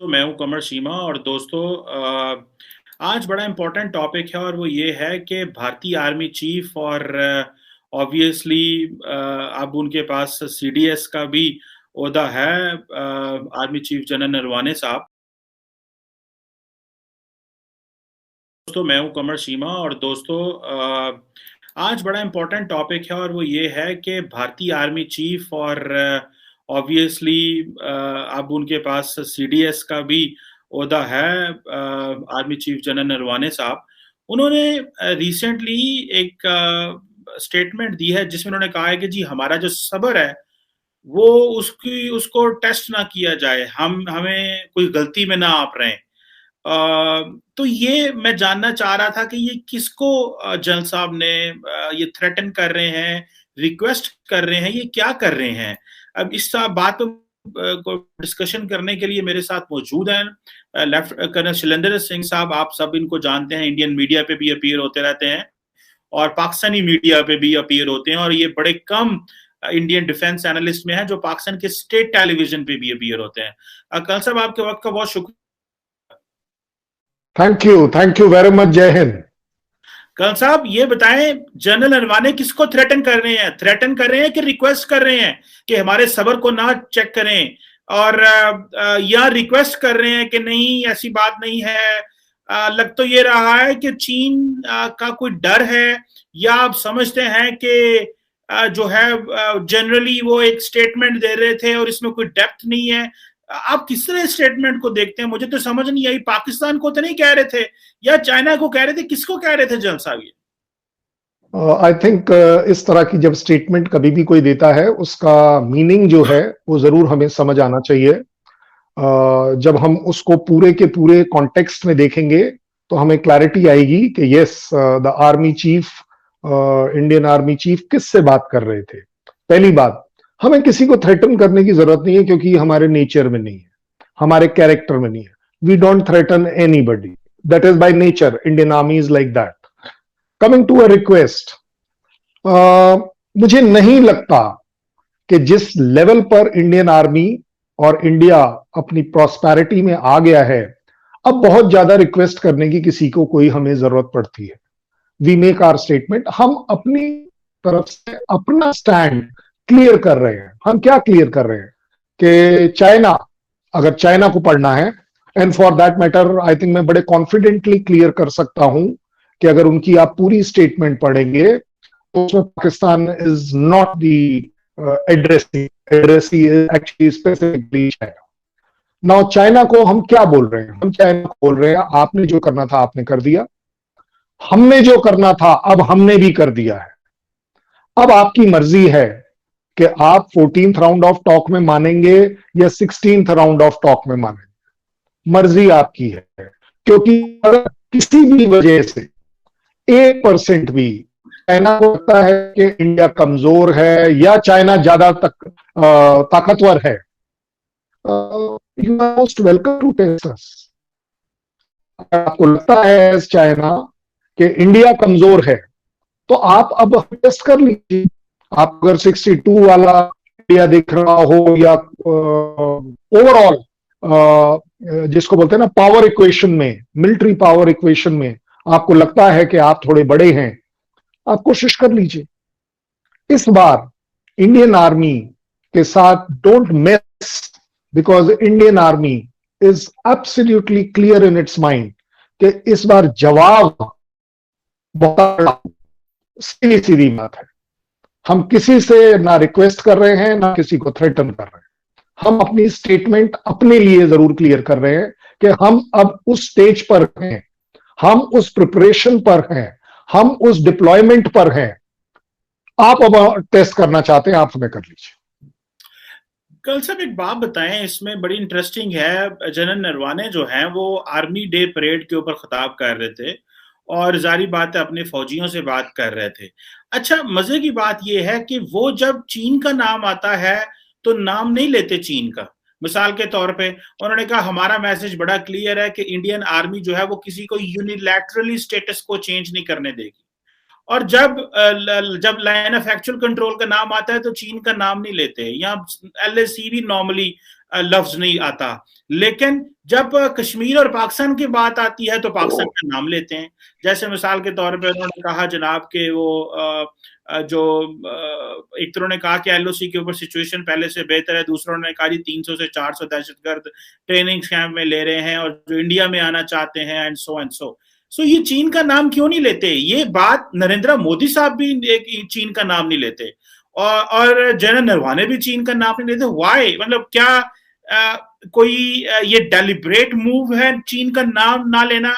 तो मैं हूं कमर शीमा और दोस्तों आज बड़ा इम्पोर्टेंट टॉपिक है और वो ये है कि भारतीय आर्मी चीफ और ऑब्वियसली अब उनके पास सीडीएस का भी ओहदा है, आर्मी चीफ जनरल नरवाने साहब। दोस्तों मैं हूं कमर शीमा और दोस्तों आज बड़ा इम्पोर्टेंट टॉपिक है और वो ये है कि भारतीय आर्मी चीफ और ऑब्वियसली अब उनके पास सीडीएस का भी ओहदा है, आर्मी चीफ जनरल नरवाने साहब। उन्होंने रिसेंटली एक स्टेटमेंट दी है जिसमें उन्होंने कहा है कि जी हमारा जो सबर है वो उसको टेस्ट ना किया जाए, हम हमें कोई गलती में ना आप रहे। तो ये मैं जानना चाह रहा था कि ये किसको जनरल साहब ने ये थ्रेटन कर रहे हैं, रिक्वेस्ट कर रहे हैं, ये क्या कर रहे हैं। अब इस बात को डिस्कशन करने के लिए मेरे साथ मौजूद हैं लेफ्ट कर्नल शैलेंद्र सिंह साहब। आप सब इनको जानते हैं, इंडियन मीडिया पे भी अपीयर होते रहते हैं और पाकिस्तानी मीडिया पे भी अपीयर होते हैं, और ये बड़े कम इंडियन डिफेंस एनालिस्ट में है जो पाकिस्तान के स्टेट टेलीविजन पे भी अपीयर होते हैं। कर्नल साहब आपके वक्त का बहुत शुक्रिया। Thank you very much. जय हिंद। कर्नल साहब ये बताएं, जनरल नरवाने किसको थ्रेटन कर रहे हैं? थ्रेटन कर रहे हैं कि रिक्वेस्ट कर रहे हैं कि हमारे सबर को ना चेक करें, और या रिक्वेस्ट कर रहे हैं कि नहीं ऐसी बात नहीं है? लग तो ये रहा है कि चीन का कोई डर है, या आप समझते हैं कि जो है जनरली वो एक स्टेटमेंट दे रहे थे और इसमें कोई डेप्थ नहीं है? आप किस तरह स्टेटमेंट को देखते हैं? मुझे तो समझ नहीं आई। पाकिस्तान को तो नहीं कह रहे थे या चाइना को कह रहे थे? किसको कह रहे थे जनरल साहब ये? आई थिंक इस तरह की जब स्टेटमेंट कभी भी कोई देता है उसका मीनिंग जो है वो जरूर हमें समझ आना चाहिए। जब हम उसको पूरे के पूरे कॉन्टेक्स्ट में देखेंगे तो हमें क्लैरिटी आएगी कि yes, the army chief, Indian army chief किससे बात कर रहे थे। पहली बात, हमें किसी को थ्रेटन करने की जरूरत नहीं है क्योंकि हमारे नेचर में नहीं है, हमारे कैरेक्टर में नहीं है। We don't threaten anybody, that is by nature. Indian Army is like that. Coming to a request, मुझे नहीं लगता कि जिस लेवल पर इंडियन आर्मी और इंडिया अपनी प्रॉस्पेरिटी में आ गया है, अब बहुत ज्यादा रिक्वेस्ट करने की किसी को कोई हमें जरूरत पड़ती है। वी मेक आवर स्टेटमेंट, हम अपनी तरफ से अपना स्टैंड क्लियर कर रहे हैं। हम क्या क्लियर कर रहे हैं कि चाइना, अगर चाइना को पढ़ना है, and for that matter I think मैं बड़े कॉन्फिडेंटली क्लियर कर सकता हूं कि अगर उनकी आप पूरी स्टेटमेंट पढ़ेंगे तो उसमें Pakistan is not the addressee actually specifically China. Now China को हम क्या बोल रहे हैं? हम चाइना को बोल रहे हैं आपने जो करना था आपने कर दिया, हमने जो करना था अब हमने भी कर दिया है। अब आपकी मर्जी है कि आप 14th राउंड ऑफ टॉक में मानेंगे या 16th राउंड ऑफ टॉक में मानेंगे। मर्जी आपकी है, क्योंकि अगर किसी भी वजह से 1% भी चाइना को लगता है कि इंडिया कमजोर है या चाइना ज्यादा ताकतवर है, you are most welcome to test us. अगर आपको लगता है एज चाइना कि इंडिया कमजोर है तो आप अब टेस्ट कर लीजिए। आप अगर 62 वाला इंडिया दिख रहा हो या ओवरऑल जिसको बोलते हैं ना पावर इक्वेशन में, मिलिट्री पावर इक्वेशन में आपको लगता है कि आप थोड़े बड़े हैं, आप कोशिश कर लीजिए। इस बार इंडियन आर्मी के साथ don't mess, because Indian Army is absolutely clear in its mind कि इस बार जवाब बहुत सीधी सीधी बात है। हम किसी से ना रिक्वेस्ट कर रहे हैं ना किसी को थ्रेटन कर रहे हैं। हम अपनी स्टेटमेंट अपने लिए जरूर क्लियर कर रहे हैं कि हम अब उस स्टेज पर हैं, हम उस प्रिपरेशन पर हैं, हम उस डिप्लॉयमेंट पर हैं। आप अब टेस्ट करना चाहते हैं, आप हमें कर लीजिए। कल साहब एक बात बताएं, इसमें बड़ी इंटरेस्टिंग है। जनरल नरवाने जो हैं वो आर्मी डे परेड के ऊपर खिताब कर रहे थे और जारी बात है अपने फौजियों से बात कर रहे थे। अच्छा, मजे की बात यह है कि वो जब चीन का नाम आता है तो नाम नहीं लेते चीन का। मिसाल के तौर पे उन्होंने कहा हमारा मैसेज बड़ा क्लियर है कि इंडियन आर्मी जो है वो किसी को यूनिलैटरली स्टेटस को चेंज नहीं करने देगी। और जब लाइन ऑफ एक्चुअल कंट्रोल का नाम आता है तो चीन का नाम नहीं लेते, या एलएसी भी नॉर्मली लफ्ज नहीं आता। लेकिन जब कश्मीर और पाकिस्तान की बात आती है तो पाकिस्तान का नाम लेते हैं। जैसे मिसाल के तौर पे उन्होंने कहा जनाब के वो जो एक तरह ने कहा कि एलओसी के ऊपर सिचुएशन पहले से बेहतर है, दूसरों ने कहा जी 300 से 400 दहशतगर्द ट्रेनिंग कैंप में ले रहे हैं और जो इंडिया में आना चाहते हैं एंड सो। सो ये चीन का नाम क्यों नहीं लेते? ये बात नरेंद्र मोदी साहब भी चीन का नाम नहीं लेते और जनरल नरवाने भी चीन का नाम नहीं लेते। वाई? मतलब क्या कोई ये डेलिब्रेट मूव है चीन का नाम ना लेना